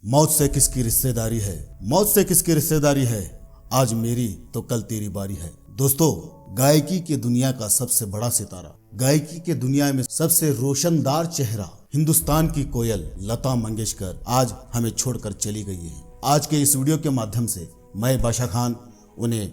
मौत से किसकी रिश्तेदारी है, मौत से किसकी रिश्तेदारी है, आज मेरी तो कल तेरी बारी है। दोस्तों, गायकी की दुनिया का सबसे बड़ा सितारा, गायकी के दुनिया में सबसे रोशनदार चेहरा, हिंदुस्तान की कोयल लता मंगेशकर आज हमें छोड़कर चली गई है। आज के इस वीडियो के माध्यम से मैं बादशाह खान उन्हें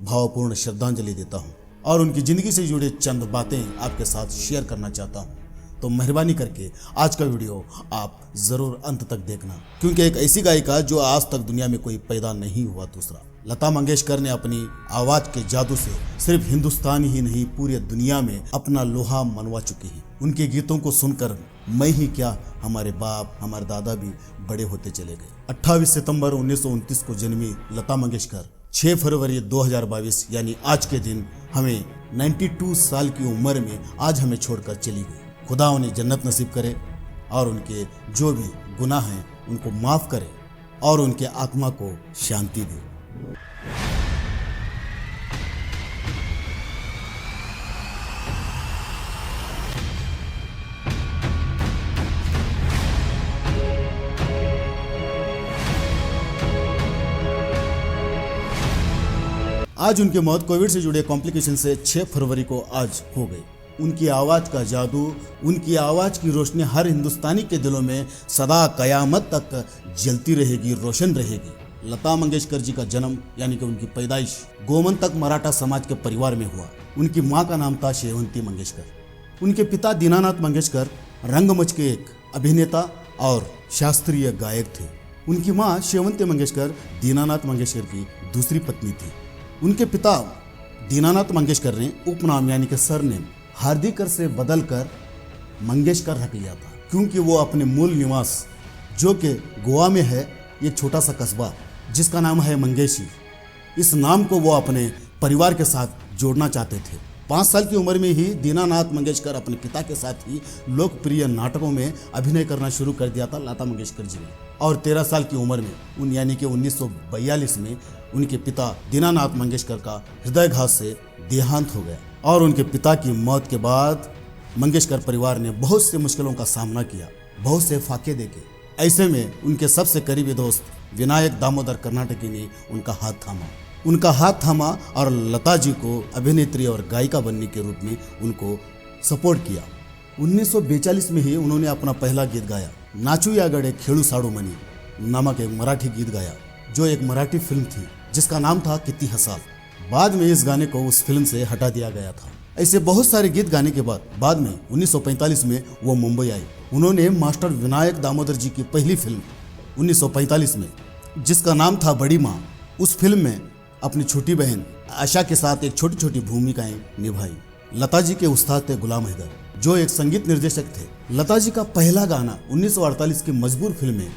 भावपूर्ण श्रद्धांजलि देता हूं और उनकी जिंदगी से जुड़े चंद बातें आपके साथ शेयर करना चाहता हूं। तो मेहरबानी करके आज का वीडियो आप जरूर अंत तक देखना, क्योंकि एक ऐसी गायिका जो आज तक दुनिया में कोई पैदा नहीं हुआ दूसरा। लता मंगेशकर ने अपनी आवाज के जादू से सिर्फ हिंदुस्तान ही नहीं पूरी दुनिया में अपना लोहा मनवा चुकी है। उनके गीतों को सुनकर मैं ही क्या, हमारे बाप हमारे दादा भी बड़े होते चले गए। 28 सितंबर 1929 को जन्मी लता मंगेशकर 6 फरवरी 2022 यानी आज के दिन हमें 92 साल की उम्र में आज हमें छोड़कर चली गई। खुदा उन्हें जन्नत नसीब करे और उनके जो भी गुनाह हैं उनको माफ करे और उनके आत्मा को शांति दे। आज उनकी मौत कोविड से जुड़े कॉम्प्लिकेशन से 6 फरवरी को आज हो गई। उनकी आवाज़ का जादू, उनकी आवाज़ की रोशनी हर हिंदुस्तानी के दिलों में सदा कयामत तक जलती रहेगी, रोशन रहेगी। लता मंगेशकर जी का जन्म यानी कि उनकी पैदाइश गोमंतक मराठा समाज के परिवार में हुआ। उनकी मां का नाम था शेवंती मंगेशकर। उनके पिता दीनानाथ मंगेशकर रंगमंच के एक अभिनेता और शास्त्रीय गायक थे। उनकी मां शेवंती मंगेशकर दीनानाथ मंगेशकर की दूसरी पत्नी थी। उनके पिता दीनानाथ मंगेशकर ने उपनाम यानी कि सरनेम हार्दिकर से बदलकर मंगेशकर रख लिया था, क्योंकि वो अपने मूल निवास जो कि गोवा में है, ये छोटा सा कस्बा जिसका नाम है मंगेशी, इस नाम को वो अपने परिवार के साथ जोड़ना चाहते थे। 5 साल की उम्र में ही दीनानाथ मंगेशकर अपने पिता के साथ ही लोकप्रिय नाटकों में अभिनय करना शुरू कर दिया था लता मंगेशकर जी ने। और 13 साल की उम्र में यानी कि 1942 में उनके पिता दीनानाथ मंगेशकर का हृदयघात से देहांत हो गया। और उनके पिता की मौत के बाद मंगेशकर परिवार ने बहुत से मुश्किलों का सामना किया, बहुत से फाके देखे। ऐसे में उनके सबसे करीबी दोस्त विनायक दामोदर कर्नाटकी ने उनका हाथ थामा और लता जी को अभिनेत्री और गायिका बनने के रूप में उनको सपोर्ट किया। 1942 में ही उन्होंने अपना पहला गीत गाया, नाचू या गड़े खेड़ू साड़ू मनी नामक एक मराठी गीत गाया, जो एक मराठी फिल्म थी जिसका नाम था किती हसाल। बाद में इस गाने को उस फिल्म से हटा दिया गया था। ऐसे बहुत सारे गीत गाने के बाद में 1945 में वो मुंबई आई। उन्होंने मास्टर विनायक दामोदर जी की पहली फिल्म 1945 में, जिसका नाम था बड़ी माँ, उस फिल्म में अपनी छोटी बहन आशा के साथ एक छोटी छोटी भूमिकाएं निभाई। लता जी के उस्ताद थे गुलाम हैदर, जो एक संगीत निर्देशक थे। लता जी का पहला गाना 1948 की मजबूर फिल्म में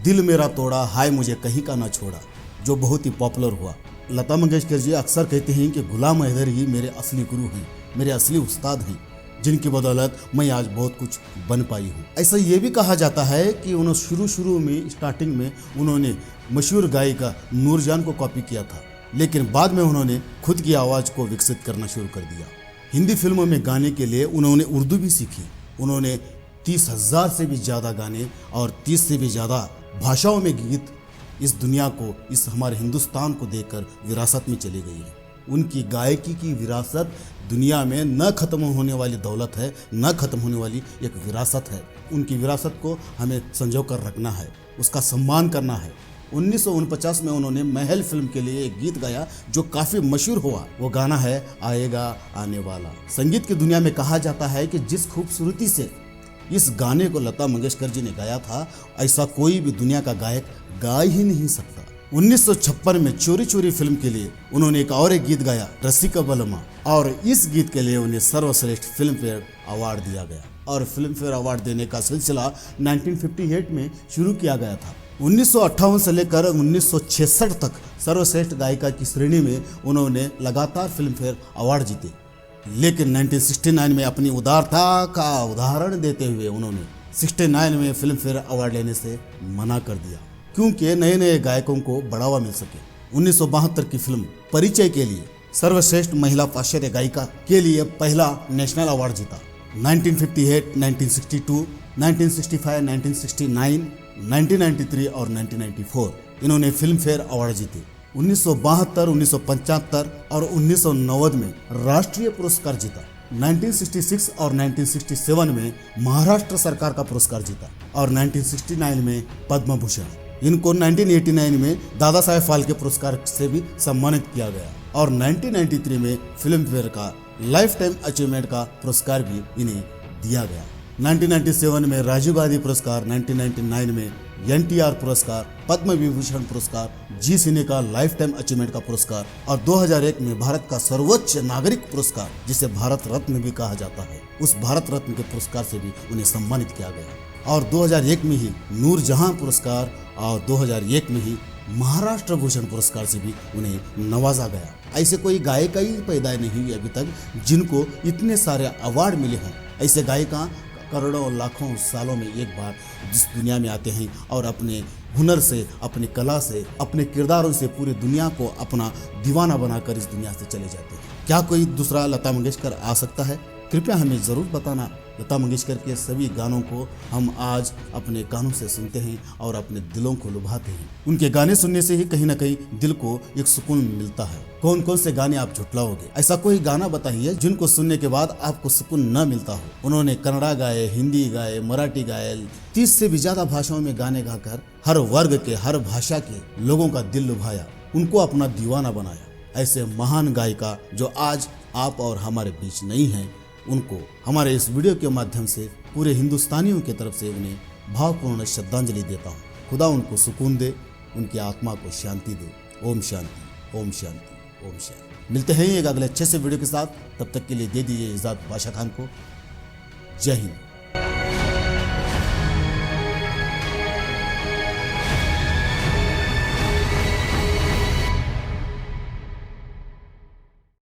दिल मेरा तोड़ा हाय मुझे कहीं का ना छोड़ा, जो बहुत ही पॉपुलर हुआ। लता मंगेशकर जी अक्सर कहते हैं कि गुलाम हैदर ही मेरे असली गुरु हैं, मेरे असली उस्ताद हैं, जिनकी बदौलत मैं आज बहुत कुछ बन पाई हूँ। ऐसा ये भी कहा जाता है कि उन्होंने शुरू में स्टार्टिंग में उन्होंने मशहूर गायिका नूरजान को कॉपी किया था, लेकिन बाद में उन्होंने खुद की आवाज़ को विकसित करना शुरू कर दिया। हिंदी फिल्मों में गाने के लिए उन्होंने उर्दू भी सीखी। उन्होंने 30,000 से भी ज़्यादा गाने और 30 से भी ज़्यादा भाषाओं में गीत इस दुनिया को, इस हमारे हिंदुस्तान को देकर विरासत में चली गई है। उनकी गायकी की विरासत दुनिया में न खत्म होने वाली दौलत है, न खत्म होने वाली एक विरासत है। उनकी विरासत को हमें संजो कर रखना है, उसका सम्मान करना है। 1949 में उन्होंने महल फिल्म के लिए एक गीत गाया जो काफ़ी मशहूर हुआ। वो गाना है आएगा आने वाला। संगीत की दुनिया में कहा जाता है कि जिस खूबसूरती से इस गाने को लता मंगेशकर जी ने गाया था, ऐसा कोई भी दुनिया का गायक गा ही नहीं सकता। 1956 में चोरी चोरी फिल्म के लिए उन्होंने एक गीत गाया, रसिका बलमा, और इस गीत के लिए उन्हें सर्वश्रेष्ठ फिल्म फेयर अवार्ड दिया गया। और फिल्म फेयर अवार्ड देने का सिलसिला 1958 में शुरू किया गया था। 1958 से लेकर 1966 तक सर्वश्रेष्ठ गायिका की श्रेणी में उन्होंने लगातार फिल्म फेयर अवार्ड जीते। लेकिन 1969 में अपनी उदारता का उदाहरण देते हुए उन्होंने 69 में फिल्म फेयर अवार्ड लेने से मना कर दिया, क्योंकि नए नए गायकों को बढ़ावा मिल सके। 1972 की फिल्म परिचय के लिए सर्वश्रेष्ठ महिला पाश्चात्य गायिका के लिए पहला नेशनल अवार्ड जीता। 1958, 1962, 1965, 1969, 1993 और 1994 इन्होंने फिल्म फेयर अवार्ड जीते। 1972, 1975 और 1990 में राष्ट्रीय पुरस्कार जीता। 1966 और 1967 में महाराष्ट्र सरकार का पुरस्कार जीता और 1969 में पद्म भूषण। इनको 1989 में दादा साहेब फाल्के पुरस्कार से भी सम्मानित किया गया और 1993 में फिल्म फेयर का लाइफ टाइम अचीवमेंट का पुरस्कार भी इन्हें दिया गया। 1997 में राजीव गांधी पुरस्कार, 1999 में NTR पुरस्कार, पद्म विभूषण पुरस्कार, जी सिने का लाइफ टाइम अचीवमेंट का पुरस्कार और 2001 में भारत का सर्वोच्च नागरिक पुरस्कार जिसे भारत रत्न भी कहा जाता है, उस भारत रत्न के पुरस्कार से भी उन्हें सम्मानित किया गया। और 2001 में ही नूरजहां पुरस्कार और 2001 में ही महाराष्ट्र भूषण पुरस्कार से भी उन्हें नवाजा गया। ऐसे कोई गायिका ही पैदा नहीं हुई अभी तक जिनको इतने सारे अवार्ड मिले हैं। ऐसे गायिका करोड़ों और लाखों सालों में एक बार जिस दुनिया में आते हैं और अपने हुनर से, अपनी कला से, अपने किरदारों से पूरी दुनिया को अपना दीवाना बनाकर इस दुनिया से चले जाते हैं। क्या कोई दूसरा लता मंगेशकर आ सकता है? कृपया हमें ज़रूर बताना। लता मंगेशकर के सभी गानों को हम आज अपने कानों से सुनते हैं और अपने दिलों को लुभाते हैं। उनके गाने सुनने से ही कहीं ना कहीं दिल को एक सुकून मिलता है। कौन कौन से गाने आप झुटलाओगे? ऐसा कोई गाना बताइए जिनको सुनने के बाद आपको सुकून न मिलता हो। उन्होंने कन्नड़ा गाए, हिंदी गाए, मराठी गाए, 30 से भी ज्यादा भाषाओं में गाने गाकर हर वर्ग के, हर भाषा के लोगों का दिल लुभाया, उनको अपना दीवाना बनाया। ऐसे महान गायिका जो आज आप और हमारे बीच नहीं है, उनको हमारे इस वीडियो के माध्यम से पूरे हिंदुस्तानियों की तरफ से उन्हें भावपूर्ण श्रद्धांजलि देता हूँ। खुदा उनको सुकून दे, उनकी आत्मा को शांति दे। ओम शांति, ओम शांति, ओम शांति। मिलते हैं एक अगले अच्छे से वीडियो के साथ। तब तक के लिए दे दीजिए इजाज़त बादशाह खान को। जय हिंद।